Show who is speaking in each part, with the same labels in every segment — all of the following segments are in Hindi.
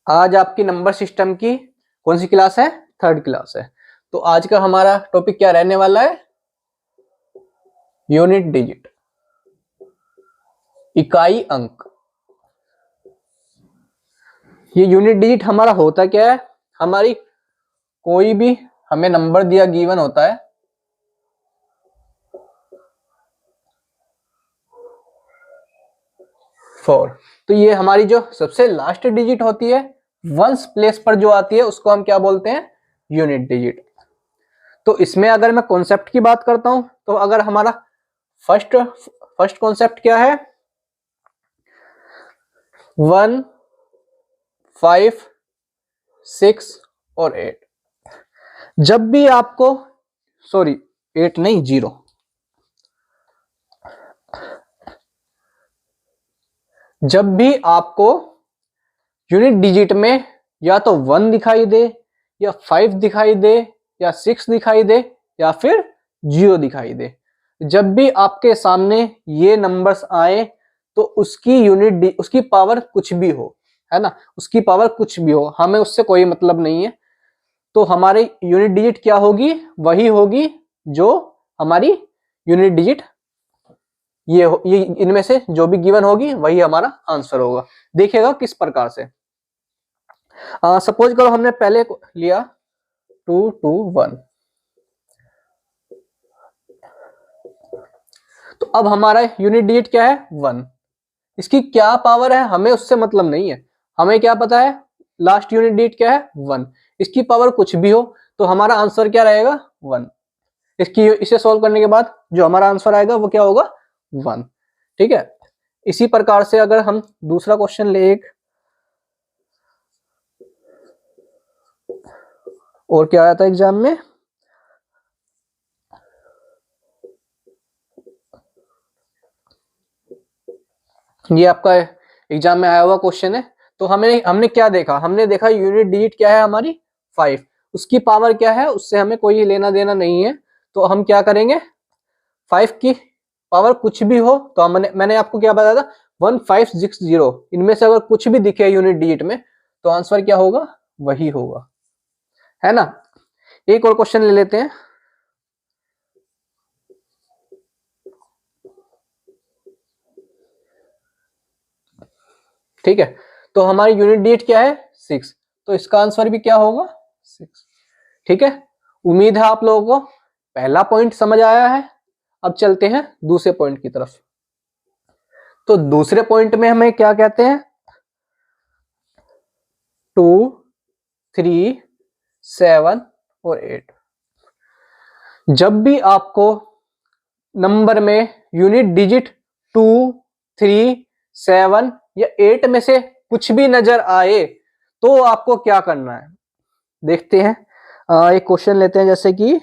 Speaker 1: आज आपकी नंबर सिस्टम की कौन सी क्लास है? थर्ड क्लास है। तो आज का हमारा टॉपिक क्या रहने वाला है? यूनिट डिजिट, इकाई अंक। ये यूनिट डिजिट हमारा होता क्या है? हमारी कोई भी हमें नंबर दिया गिवन होता है, फोर, तो ये हमारी जो सबसे लास्ट डिजिट होती है, वंस प्लेस पर जो आती है, उसको हम क्या बोलते हैं? Unit digit. तो इसमें अगर मैं कॉन्सेप्ट की बात करता हूं, तो अगर हमारा फर्स्ट कॉन्सेप्ट क्या है? 1, 5, 6 और 8। जब भी आपको, सॉरी 8 नहीं, 0, जब भी आपको यूनिट डिजिट में या तो 1 दिखाई दे, या 5 दिखाई दे, या 6 दिखाई दे, या फिर 0 दिखाई दे, जब भी आपके सामने ये नंबर्स आए, तो उसकी पावर कुछ भी हो, है ना, उसकी पावर कुछ भी हो, हमें उससे कोई मतलब नहीं है। तो हमारी यूनिट डिजिट क्या होगी? वही होगी जो हमारी यूनिट डिजिट, ये इनमें से जो भी गिवन होगी वही हमारा आंसर होगा। देखिएगा किस प्रकार से। सपोज करो हमने पहले लिया 2, 2, 1, तो अब हमारा यूनिट डिजिट क्या है? 1। इसकी क्या पावर है हमें उससे मतलब नहीं है, हमें क्या पता है लास्ट यूनिट डिजिट क्या है? 1। इसकी पावर कुछ भी हो, तो हमारा आंसर क्या रहेगा? 1। इसे सॉल्व करने के बाद जो हमारा आंसर आएगा वो क्या होगा? 1। ठीक है। इसी प्रकार से अगर हम दूसरा क्वेश्चन ले, एक और क्या आया था एग्जाम में, ये आपका एग्जाम में आया हुआ क्वेश्चन है। तो हमने क्या देखा? हमने देखा यूनिट डिजिट क्या है हमारी? 5। उसकी पावर क्या है उससे हमें कोई लेना देना नहीं है। तो हम क्या करेंगे? 5 की पावर कुछ भी हो, तो मैंने आपको क्या बताया था? 1, 5, 6, 0, इनमें से अगर कुछ भी दिखे यूनिट डिजिट में, तो आंसर क्या होगा? वही होगा, है ना। एक और क्वेश्चन ले लेते हैं। ठीक है, तो हमारी यूनिट डिजिट क्या है? 6, तो इसका आंसर भी क्या होगा? 6। ठीक है, उम्मीद है आप लोगों को पहला पॉइंट समझ आया है। अब चलते हैं दूसरे पॉइंट की तरफ। तो दूसरे पॉइंट में हमें क्या कहते हैं? 2, 3, 7 और 8। जब भी आपको नंबर में यूनिट डिजिट 2, 3, 7 या 8 में से कुछ भी नजर आए, तो आपको क्या करना है? देखते हैं। एक क्वेश्चन लेते हैं, जैसे कि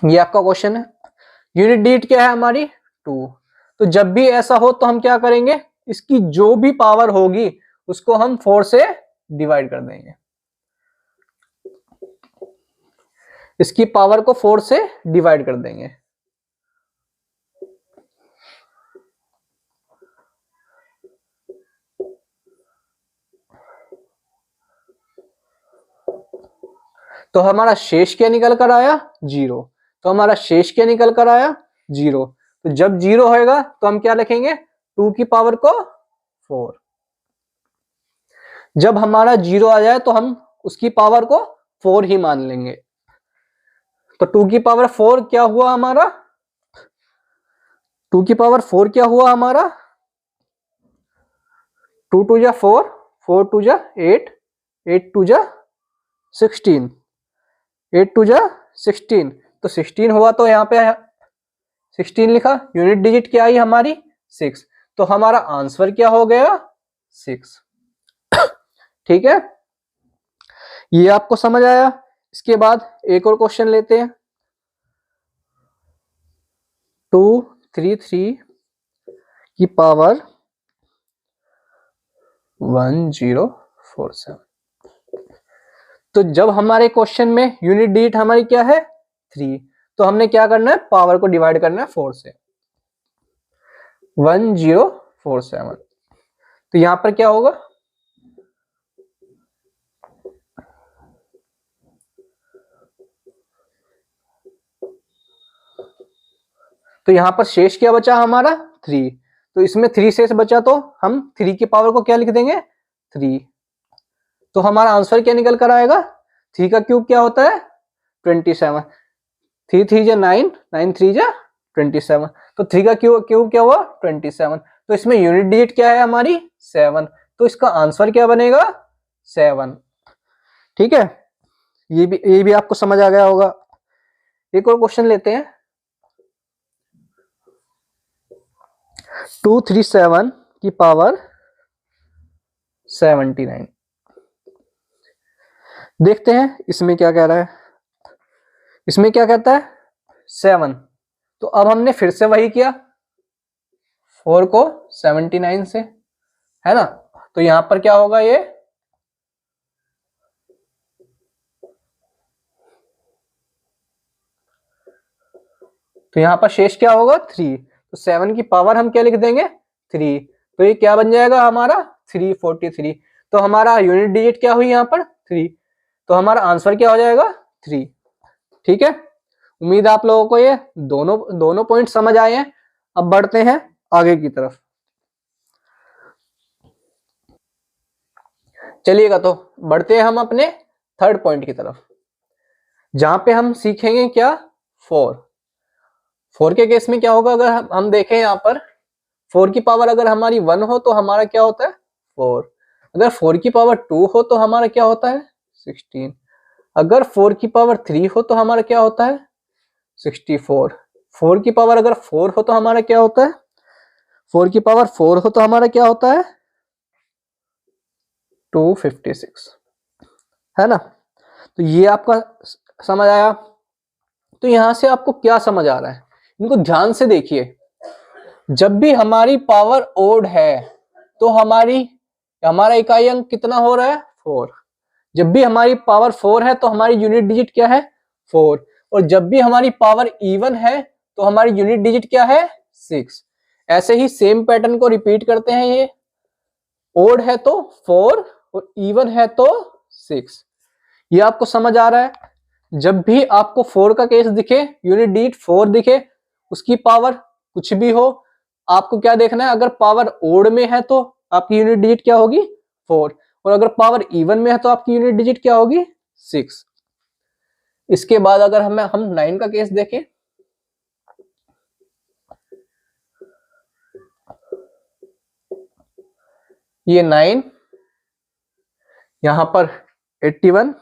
Speaker 1: ये आपका क्वेश्चन है, यूनिट डिजिट क्या है हमारी? 2। तो जब भी ऐसा हो तो हम क्या करेंगे? इसकी जो भी पावर होगी उसको हम 4 से डिवाइड कर देंगे। इसकी पावर को 4 से डिवाइड कर देंगे। तो हमारा शेष क्या निकल कर आया? 0। तो हमारा शेष क्या निकल कर आया? 0। तो जब 0 होएगा तो हम क्या लिखेंगे? 2 की पावर को 4। जब हमारा 0 आ जाए तो हम उसकी पावर को 4 ही मान लेंगे। तो 2 की पावर 4 क्या हुआ हमारा? 2 की पावर 4 क्या हुआ हमारा? 2 2 जा 4, 4 2 जा 8, 8 2 जा 16, 8 2 जा 16, तो 16 हुआ, तो यहाँ पे 16 लिखा। यूनिट डिजिट क्या आई हमारी? 6। तो हमारा आंसर क्या हो गया? 6। ठीक है, ये आपको समझ आया। इसके बाद एक और क्वेश्चन लेते हैं। 2, 3, 3 की पावर 1, 0, 4, 7। तो जब हमारे क्वेश्चन में यूनिट डिजिट हमारी क्या है? 3, तो हमने क्या करना है? पावर को डिवाइड करना है 4 से। 1047। तो यहां पर क्या होगा, तो यहां पर शेष क्या बचा हमारा 3। तो इसमें 3 शेष बचा, तो हम 3 की पावर को क्या लिख देंगे 3। तो हमारा आंसर क्या निकल कर आएगा, 3 का क्यूब क्या होता है 27। 3 3 जा 9, 9 3 जा 27। तो 3 का क्यूब क्या हुआ 27। तो इसमें यूनिट डिजिट क्या है हमारी 7। तो इसका आंसर क्या बनेगा 7। ठीक है, ये भी आपको समझ आ गया होगा। एक और क्वेश्चन लेते हैं। 237 की पावर 79। देखते हैं इसमें क्या कह रहा है। इसमें क्या कहता है 7। तो अब हमने फिर से वही किया, 4 को 79 से, है ना। तो यहां पर क्या होगा ये, तो यहां पर शेष क्या होगा 3। तो 7 की पावर हम क्या लिख देंगे 3। तो ये क्या बन जाएगा हमारा 343। तो हमारा यूनिट डिजिट क्या हुई यहाँ पर 3। तो हमारा आंसर क्या हो जाएगा 3। ठीक है, उम्मीद आप लोगों को ये दोनों पॉइंट समझ आए हैं। अब बढ़ते हैं आगे की तरफ। चलिएगा, तो बढ़ते हैं हम अपने थर्ड पॉइंट की तरफ, जहां पे हम सीखेंगे क्या 4 के केस में क्या होगा। अगर हम देखें यहाँ पर 4 की पावर अगर हमारी 1 हो तो हमारा क्या होता है 4। अगर 4 की पावर 2 हो तो हमारा क्या होता है 16। अगर 4 की पावर 3 हो तो हमारा क्या होता है 64। 4 की पावर अगर 4 हो तो हमारा क्या होता है, 4 की पावर 4 हो तो हमारा क्या होता है 256, है ना। तो ये आपका समझ आया। तो यहां से आपको क्या समझ आ रहा है, इनको ध्यान से देखिए। जब भी हमारी पावर ओड है तो हमारा इकाई अंक कितना हो रहा है 4। जब भी हमारी पावर 4 है तो हमारी यूनिट डिजिट क्या है 4। और जब भी हमारी पावर इवन है तो हमारी यूनिट डिजिट क्या है 6। ऐसे ही सेम पैटर्न को रिपीट करते हैं। ये ओड है तो 4 और इवन है तो 6। ये आपको समझ आ रहा है। जब भी आपको 4 का केस दिखे, यूनिट डिजिट 4 दिखे, उसकी पावर कुछ भी हो, आपको क्या देखना है, अगर पावर ओड में है तो आपकी यूनिट डिजिट क्या होगी 4, और अगर पावर इवन में है तो आपकी यूनिट डिजिट क्या होगी 6। इसके बाद अगर हम 9 का केस देखें, ये 9, यहां पर 81,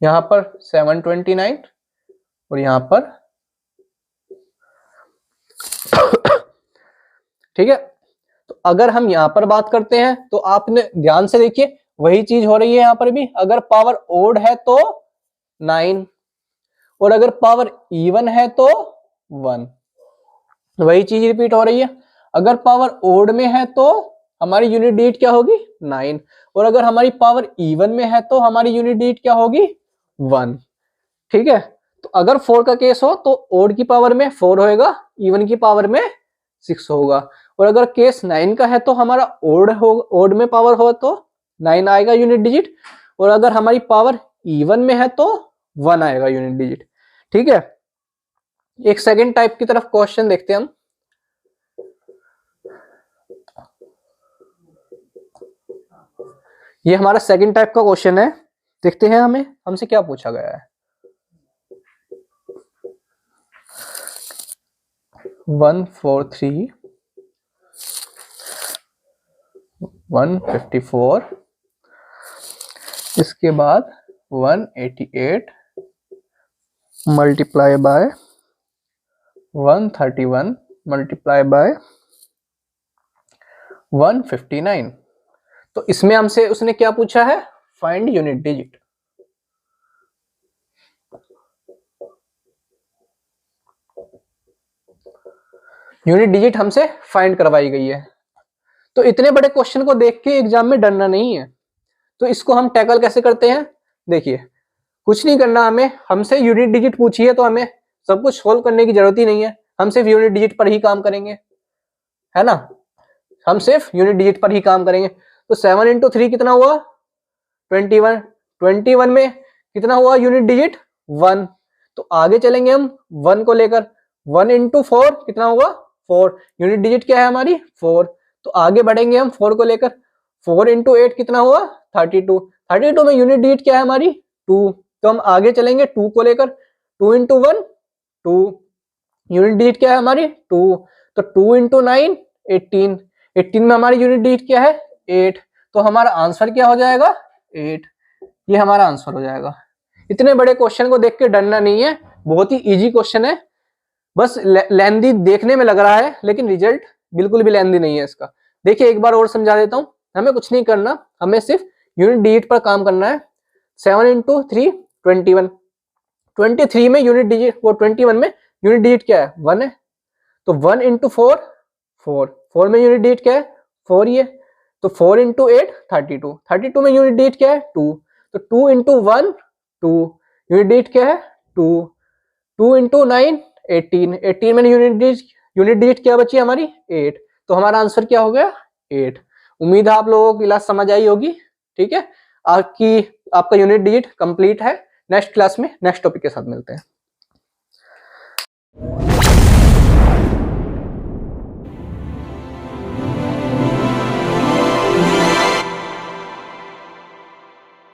Speaker 1: यहां पर 729 और यहां पर ठीक है। तो अगर हम यहां पर बात करते हैं तो आपने ध्यान से देखिए, वही चीज हो रही है यहां पर भी। अगर पावर ओड है तो 9 और अगर पावर इवन है तो 1, वही चीज रिपीट हो रही है। अगर पावर ओड में है तो हमारी यूनिट डिजिट क्या होगी 9, और अगर हमारी पावर इवन में है तो हमारी यूनिट डिजिट क्या होगी 1। ठीक है, तो अगर 4 का केस हो तो ओड की पावर में 4 होएगा, इवन की पावर में 6 होगा। और अगर केस 9 का है तो हमारा ओड में पावर हो तो 9 आएगा यूनिट डिजिट, और अगर हमारी पावर इवन में है तो 1 आएगा यूनिट डिजिट। ठीक है, एक सेकंड टाइप की तरफ क्वेश्चन देखते हैं हम। ये हमारा सेकंड टाइप का क्वेश्चन है। देखते हैं हमसे क्या पूछा गया है। 143 154, इसके बाद 188 मल्टीप्लाई बाय 131 मल्टीप्लाई बाय 159। तो इसमें हमसे उसने क्या पूछा है, find unit digit. Unit digit हमसे फाइंड करवाई गई है। तो इतने बड़े क्वेश्चन को देख के एग्जाम में डरना नहीं है। तो इसको हम टैकल कैसे करते हैं, देखिए कुछ नहीं करना हमें। हमसे यूनिट डिजिट पूछी है तो हमें सब कुछ सोल्व करने की जरूरत ही नहीं है। हम सिर्फ यूनिट डिजिट पर ही काम करेंगे, है ना, हम सिर्फ यूनिट डिजिट पर ही काम करेंगे। तो 7 इंटू 3 कितना हुआ 21, 21 में कितना हुआ यूनिट डिजिट 1। तो आगे चलेंगे हम 1 को लेकर, 1 इंटू 4 कितना हुआ 4, यूनिट डिजिट क्या है हमारी 4। तो आगे बढ़ेंगे हम 4 को लेकर, 4 इंटू 8 कितना हुआ 32, 32 में यूनिट डिजिट क्या है हमारी 2। तो हम आगे चलेंगे 2 को लेकर, 2 इंटू 1 2, यूनिट डिजिट क्या है हमारी 2। तो 2 इंटू 9 18, 18 में हमारी यूनिट डिजिट क्या है 8। तो हमारा आंसर क्या हो जाएगा 8, ये हमारा आंसर हो जाएगा। इतने बड़े क्वेश्चन को देख के डरना नहीं है, बहुत ही इजी क्वेश्चन है, बस लेंदी देखने में लग रहा है लेकिन रिजल्ट बिल्कुल भी लेंदी नहीं है इसका। देखिए एक बार और समझा देता हूं, हमें कुछ नहीं करना, हमें सिर्फ यूनिट डिजिट पर काम करना है। 7 इंटू 3 21, 23 में यूनिट डिजिट, वो 21 में यूनिट डिजिट क्या है 1 है। तो 1 इंटू 4 4, 4 में यूनिट डिजिट क्या है 4 ही है। तो 4 इंटू 8 32, 32 में यूनिट डिजिट क्या है 2। तो 2 इंटू 1 2, यूनिट डिजिट क्या है 2। 2 इंटू 9 18, 18 में यूनिट डिजिट क्या बची हमारी 8। तो हमारा आंसर क्या हो गया 8। उम्मीद है आप लोगों को क्लास समझ आई होगी, ठीक है। आपका यूनिट डिजिट कंप्लीट है। नेक्स्ट क्लास में नेक्स्ट टॉपिक के साथ मिलते हैं।